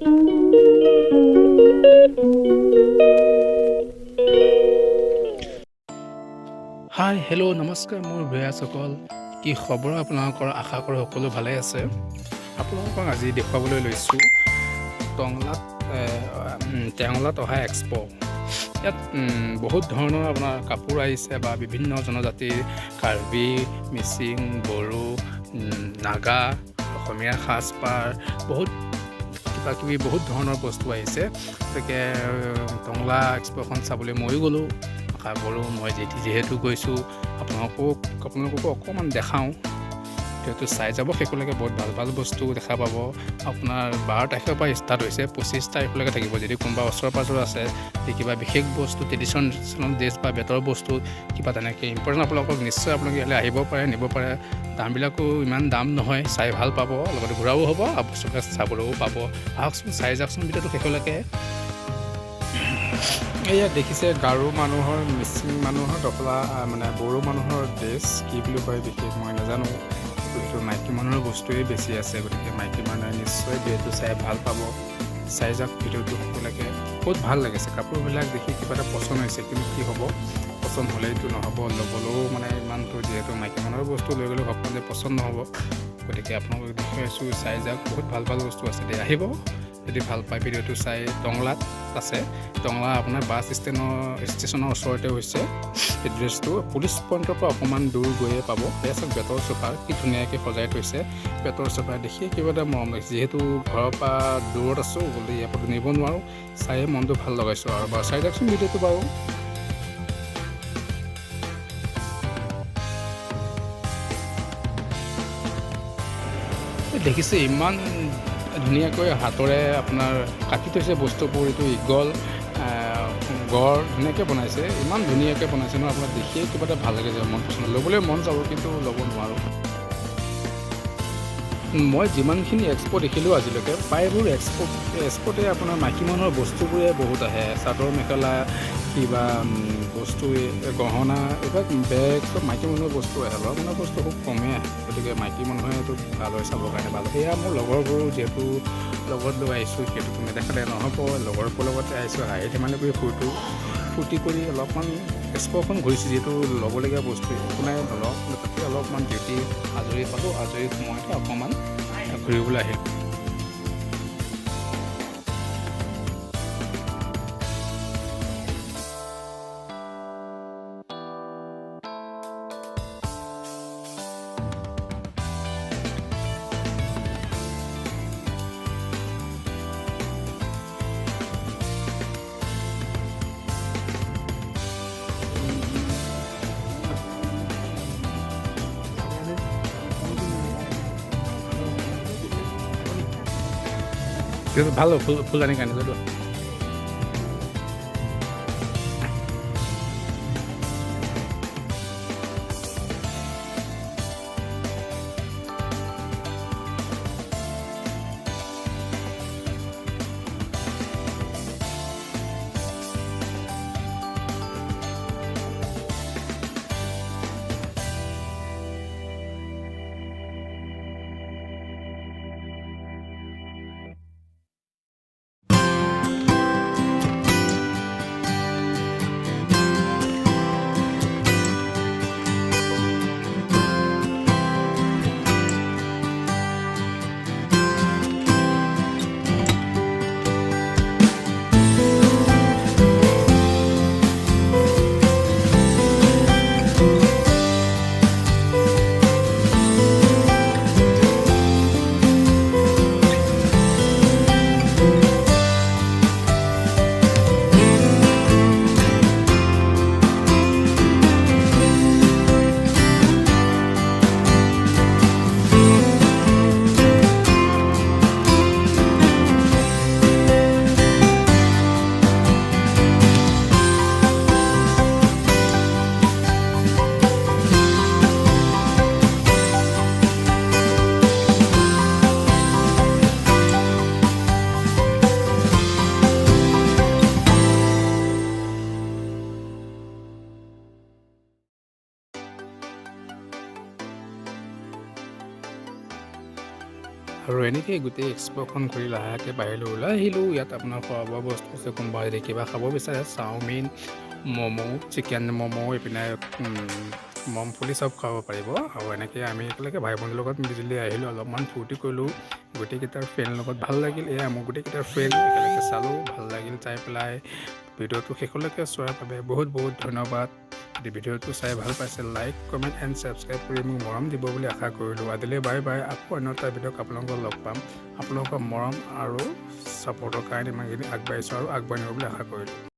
Hi hello' নমস্কাৰ মোৰ ভেয়াসকল কি খবৰ আপোনালোকৰ আশা কৰোঁ সকলো ভালে আছে আপোনালোকক আজি দেখুৱাবলৈ লৈছোঁ টেঙলাত অহা এক্সপ' ইয়াত বহুত ধৰণৰ আপোনাৰ কাপোৰ আহিছে বা বিভিন্ন জনজাতিৰ কাৰ্বি মিচিং বড়ো নাগা অসমীয়া সাজপাৰ বহুত কিবাকিবি বহুত ধৰণৰ বস্তু আহিছে গতিকে টংলা এক্সপ'খন চাবলৈ ময়ো গ'লোঁ আশা কৰোঁ মই যিহেতু গৈছোঁ আপোনালোককো অকণমান দেখাওঁ যিহেতু চাই যাব শেষলৈকে বহুত ভাল ভাল বস্তু দেখা পাব আপোনাৰ 12 তাৰিখৰ পৰা ষ্টাৰ্ট হৈছে 25 তাৰিখলৈকে থাকিব যদি কোনোবা ওচৰ পাজৰ আছে যে কিবা বিশেষ বস্তু ট্ৰেডিশ্যনেল ড্ৰেছ বা বেতৰ বস্তু কিবা তেনেকৈ ইম্পৰ্টেণ্ট আপোনালোকক নিশ্চয় আপোনালোকে ইয়ালৈ আহিব পাৰে নিব পাৰে দামবিলাকো ইমান দাম নহয় চাই ভাল পাব লগতে ঘূৰাও হ'ব আপোনালোকে চাবলৈও পাব আহকচোন চাই যাওকচোন ভিডিঅ'টো শেষলৈকে এয়া দেখিছে গাৰো মানুহৰ মিচিং মানুহৰ দখলা মানে বড়ো মানুহৰ ড্ৰেছ কি বুলি কয় বিশেষ মই নাজানো কিন্তু মাইকী মানুহৰ বস্তুৱেই বেছি আছে গতিকে মাইকী মানুহে নিশ্চয় ভিডিঅ'টো চাই ভাল পাব চাই যাওক ভিডিঅ'টো সকলোকে বহুত ভাল লাগিছে কাপোৰবিলাক দেখি কিবা এটা পচন্দ হৈছে কিন্তু কি হ'ব পচন্দ হ'লেইতো নহ'ব ল'বলৈও মানে ইমানটো যিহেতু মাইকী মানুহৰ বস্তু লৈ গ'লেও সকলোৱে পচন্দ নহ'ব গতিকে আপোনালোকক দেখুৱাই আছোঁ চাই যাওক বহুত ভাল ভাল বস্তু আছে দে আহিব যদি ভাল পায় ভিডিঅ'টো চাই টংলাত আছে টংলা আপোনাৰ বাছ ষ্টেচনৰ ওচৰতে হৈছে এড্ৰেছটো পুলিচ পইণ্টৰ পৰা অকণমান দূৰ গৈয়ে পাব এয়া চাওক বেতৰ চোফা কি ধুনীয়াকৈ সজাই থৈছে বেতৰ চোফা দেখি কিবা এটা মৰম লাগিছে যিহেতু ঘৰৰ পৰা দূৰত আছোঁ গ'লে ইয়াৰ পৰা নিব নোৱাৰোঁ চায়ে মনটো ভাল লগাইছোঁ আৰু বাৰু চাই যাওকচোন ভিডিঅ'টো বাৰু দেখিছে ইমান ধুনীয়াকৈ হাতৰে আপোনাৰ কাটি থৈছে বস্তুবোৰ এইটো ইগল গড় ধুনীয়াকৈ বনাইছে ইমান ধুনীয়াকৈ বনাইছে ন আপোনাৰ দেখিয়ে কিবা এটা ভাল লাগে যে মন পচন্দ ল'বলৈ মন যাব কিন্তু ল'ব নোৱাৰোঁ মই যিমানখিনি এক্সপ' দেখিলোঁ আজিলৈকে প্ৰায়বোৰ এক্সপ'তে আপোনাৰ মাইকী মানুহৰ বস্তুবোৰে বহুত আহে চাদৰ মেখেলা কিবা বস্তু গহনা এইবিলাক বেগ চব মাইকী মানুহৰ বস্তু আহে ল'ৰা মানুহৰ বস্তু খুব কমেই আহে গতিকে মাইকী মানুহেতো ভাল হয় চাবৰ কাৰণে ভাল সেয়া মোৰ লগৰবোৰো যিহেতু লগত লৈ আহিছোঁ সেইটো নেদেখালে নহ'ব লগৰবোৰৰ লগতে আহিছোঁ হাঁহি ধেমালি কৰি ফূৰ্তি কৰি অলপমান এক্সপ'খন ঘূৰিছোঁ যিহেতু ল'বলগীয়া বস্তু একো নাই ধৰক তাতে অলপমান ডিউটি আজৰি পালোঁ আজৰি সময়তে অকণমান ঘূৰিবলৈ আহিলোঁ ভালো ফুলদানি কানি তো এনেকৈ গোটেই এক্সপ'খন ঘূৰি লাহেকৈ বাহিৰলৈ ওলাই আহিলোঁ। ইয়াত আপোনাৰ খোৱা বোৱা বস্তু আছে, কোনোবা যদি কিবা খাব বিচাৰে চাওমিন, ম'ম', চিকেন ম'ম', এইপিনে মমফুলি চব খাব পাৰিব। আৰু এনেকৈ আমি একেলগে ভাই ভণ্টিৰ লগত মিলি আহিলোঁ, অলপমান ফূৰ্তি কৰিলোঁ গোটেইকেইটাৰ ফ্ৰেণ্ডৰ লগত। ভাল লাগিল, এয়া মোৰ গোটেইকেইটাৰ ফ্ৰেণ্ড একেলগে চালোঁ, ভাল লাগিল চাই পেলাই। ভিডিঅ'টো শেষলৈকে চোৱাৰ বাবে বহুত বহুত ধন্যবাদ। যদি ভিডিঅ'টো চাই ভাল পাইছে লাইক কমেণ্ট এণ্ড ছাবস্ক্ৰাইব কৰি মোক মৰম দিব বুলি আশা কৰিলোঁ। আজিলৈ বাই বাই। আকৌ অন্য এটা ভিডিঅ'ত আপোনালোকক লগ পাম। আপোনালোকৰ মৰম আৰু ছাপোৰ্টৰ কাৰণে ইমানখিনি আগবাঢ়িছোঁ আৰু আগবাঢ়িব বুলি আশা কৰিলোঁ।